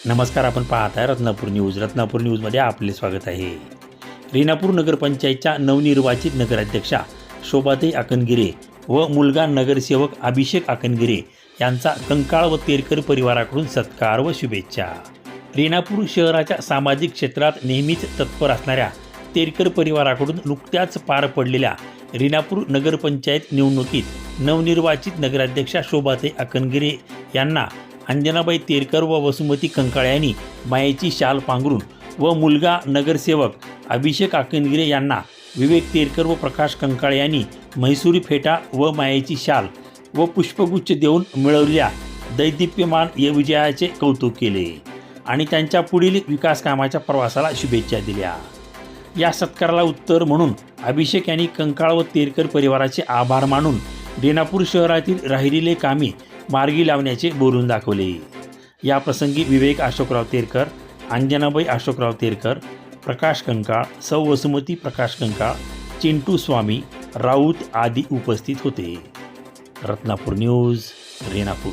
नमस्कार, आपण पाहत आहे रत्नापूर न्यूज. रत्नापूर न्यूजमध्ये आपले स्वागत आहे. रेणापूर नगरपंचायतच्या नवनिर्वाचित नगराध्यक्षा शोभाताई अकनगिरे व मुलगा नगरसेवक अभिषेक अकनगिरे यांचा कंकाळ व तेरकर परिवाराकडून सत्कार व शुभेच्छा. रेणापूर शहराच्या सामाजिक क्षेत्रात नेहमीच तत्पर असणाऱ्या तेरकर परिवाराकडून नुकत्याच पार पडलेल्या रेणापूर नगरपंचायत निवडणुकीत नवनिर्वाचित नगराध्यक्षा शोभाताई अकनगिरे यांना अंजनाबाई तेरकर व वसुमती कंकाळ यांनी मायेची शाल पांघरून व मुलगा नगरसेवक अभिषेक अकनगिरे यांना विवेक तेरकर व प्रकाश कंकाळ यांनी म्हैसूरी फेटा व मायेची शाल व पुष्पगुच्छ देऊन मिळवलेल्या दैदिप्यमान या विजयाचे कौतुक केले आणि त्यांच्या पुढील विकास कामाच्या प्रवासाला शुभेच्छा दिल्या. या सत्काराला उत्तर म्हणून अभिषेक यांनी कंकाळ व तेरकर परिवाराचे आभार मानून रेणापूर शहरातील राहिलेले कामे मार्गी लावण्याचे बोलून दाखवले. या प्रसंगी विवेक अशोकराव तेरकर, अंजनाबाई अशोकराव तेरकर, प्रकाश कंकाळ, सौ वसुमती प्रकाश कंकाळ, चिंटू स्वामी, राऊत आदी उपस्थित होते. रत्नापूर न्यूज, रेणापूर.